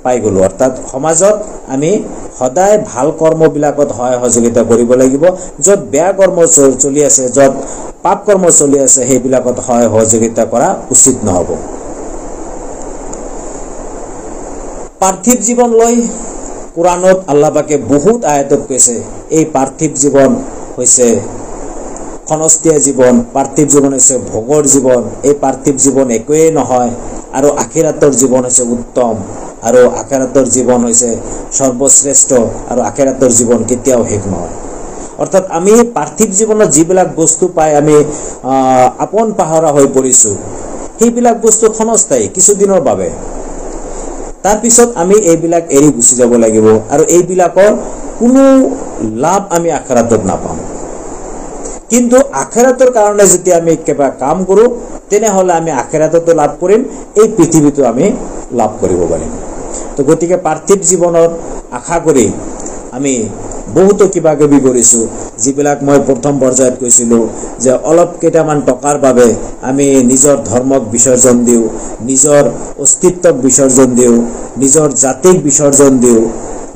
পাই গ'লো। অৰ্থাৎ সমাজত আমি সদায় ভাল কৰ্মবিলাকত সহায় সহযোগিতা কৰিব লাগিব, য'ত বেয়া কৰ্ম চলি আছে, য'ত পাপ কৰ্ম চলি আছে সেইবিলাকত সহায় সহযোগিতা কৰা উচিত নহ'ব। পাৰ্থিৱ জীৱন লৈ কোৰাণত আল্লাহ পাকে বহুত আয়াতত কৈছে এই পাৰ্থিৱ জীৱন হৈছে ক্ষণস্তীয়া জীৱন, পাৰ্থিৱ জীৱন হৈছে ভোগৰ জীৱন, এই পাৰ্থিৱ জীৱন একোৱেই নহয়, আৰু আখিৰাতৰ জীৱন হৈছে উত্তম, আৰু আখিৰাতৰ জীৱন হৈছে সৰ্বশ্ৰেষ্ঠ, আৰু আখিৰাতৰ জীৱন কেতিয়াও শেষ নহয়। অৰ্থাৎ আমি পাৰ্থিৱ জীৱনত যিবিলাক বস্তু পাই আমি আপোন পাহৰা হৈ পৰিছোঁ, সেইবিলাক বস্তু ক্ষণস্থায়ী, কিছুদিনৰ বাবে। তাৰপিছত আমি এইবিলাক এৰি গুচি যাব লাগিব, আৰু এইবিলাকৰ কোনো লাভ আমি আখিৰাতত নাপাম। কিন্তু আখিৰাতৰ কাৰণে যেতিয়া আমি কিবা কাম কৰোঁ তেনেহ'লে আমি আখিৰাততো লাভ কৰিম, এই পৃথিৱীতো আমি লাভ কৰিব পাৰিম। তো গতিকে পাৰ্থিৱ জীৱনৰ আশা কৰি আমি বহুতো কিবা কিবি কৰিছোঁ, যিবিলাক মই প্ৰথম পৰ্যায়ত কৈছিলোঁ যে অলপ কেইটামান টকাৰ বাবে আমি নিজৰ ধৰ্মক বিসৰ্জন দিওঁ, নিজৰ অস্তিত্বক বিসৰ্জন দিওঁ, নিজৰ জাতিক বিসৰ্জন দিওঁ,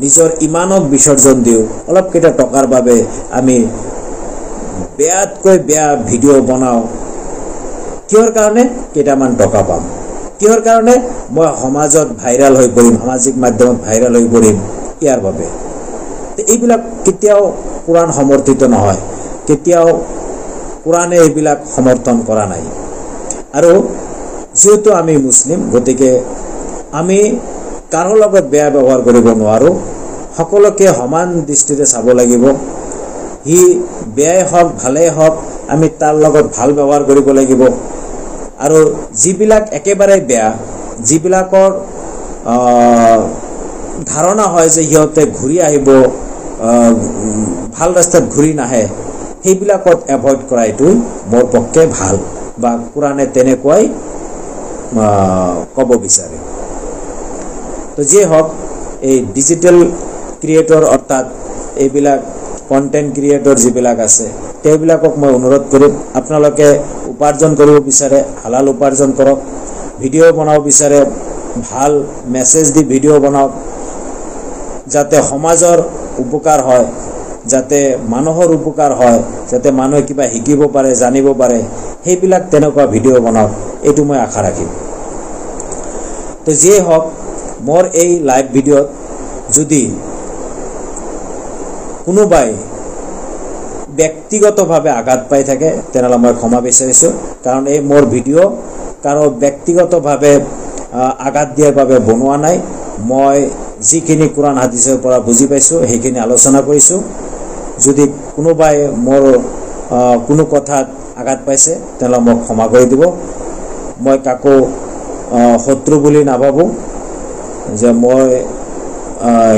নিজৰ ইমানক বিসৰ্জন দিওঁ। অলপ কেইটা টকাৰ বাবে আমি বেয়াতকৈ বেয়া ভিডিঅ' বনাওঁ। কিহৰ কাৰণে? কেইটামান টকা পাম। কিহৰ কাৰণে? মই সমাজত ভাইৰাল হৈ পৰিম, সামাজিক মাধ্যমত ভাইৰাল হৈ পৰিম, ইয়াৰ বাবে। এইবিলাক কেতিয়াও কোৰাণ সমৰ্থিত নহয়, কেতিয়াও কোৰাণে এইবিলাক সমৰ্থন কৰা নাই। আৰু যিহেতু আমি মুছলিম, গতিকে আমি কাৰো লগত বেয়া ব্যৱহাৰ কৰিব নোৱাৰোঁ, সকলোকে সমান দৃষ্টিৰে চাব লাগিব। সি বেয়াই হওক ভালেই হওক আমি তাৰ লগত ভাল ব্যৱহাৰ কৰিব লাগিব। আৰু যিবিলাক একেবাৰে বেয়া, যিবিলাকৰ ধাৰণা হয় যে সিহঁতে ঘূৰি আহিব, ভাল ৰাস্তাত ঘূৰি নাহে, সেইবিলাকত এভইড কৰাইটো মোৰ পক্ষে ভাল, বা কোৰাণে তেনেকুৱাই ক'ব বিচাৰে। তো যিয়ে হওক, এই ডিজিটেল ক্ৰিয়েটৰ অৰ্থাৎ এইবিলাক কণ্টেণ্ট ক্ৰিয়েটৰ যিবিলাক আছে তেওঁবিলাকক মই অনুৰোধ কৰিম, আপোনালোকে উপাৰ্জন কৰিব বিচাৰে হালাল উপাৰ্জন কৰক, ভিডিঅ' বনাব বিচাৰে ভাল মেছেজ দি ভিডিঅ' বনাওক, যাতে সমাজৰ উপকাৰ হয়, যাতে মানুহৰ উপকাৰ হয়, যাতে মানুহে কিবা শিকিব পাৰে, জানিব পাৰে, সেইবিলাক তেনেকুৱা ভিডিঅ' বনাওক, এইটো মই আশা ৰাখিম। তো যিয়ে হওক, মোৰ এই লাইভ ভিডিঅ'ত যদি কোনোবাই ব্যক্তিগতভাৱে আঘাত পাই থাকে তেনেহ'লে মই ক্ষমা বিচাৰিছোঁ, কাৰণ এই মোৰ ভিডিঅ' কাৰো ব্যক্তিগতভাৱে আঘাত দিয়াৰ বাবে বনোৱা নাই। মই যিখিনি কোৰাণ হাদিছৰ পৰা বুজি পাইছোঁ সেইখিনি আলোচনা কৰিছোঁ। যদি কোনোবাই মোৰ কোনো কথাত আঘাত পাইছে তেনেহ'লে মোক ক্ষমা কৰি দিব। মই কাকো শত্ৰু বুলি নাভাবোঁ যে মই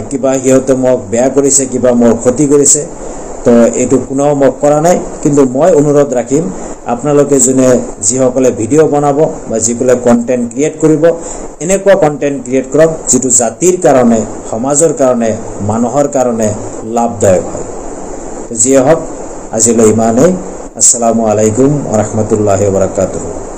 কিবা সিহঁতে মোক বেয়া কৰিছে, কিবা মোৰ ক্ষতি কৰিছে, তো এইটো কোনেও মোক কৰা নাই। কিন্তু মই অনুৰোধ ৰাখিম, আপোনালোকে যিসকলে ভিডিঅ' বনাব বা যিসকলে কণ্টেণ্ট ক্ৰিয়েট কৰিব, এনেকুৱা কণ্টেণ্ট ক্ৰিয়েট কৰক যিটো জাতিৰ কাৰণে, সমাজৰ কাৰণে, মানুহৰ কাৰণে লাভদায়ক হয়। যিয়ে হওক, আজিলৈ ইমানেই। আসসালামু আলাইকুম ওয়া ৰাহমাতুল্লাহি ওয়া বাৰাকাতুহু।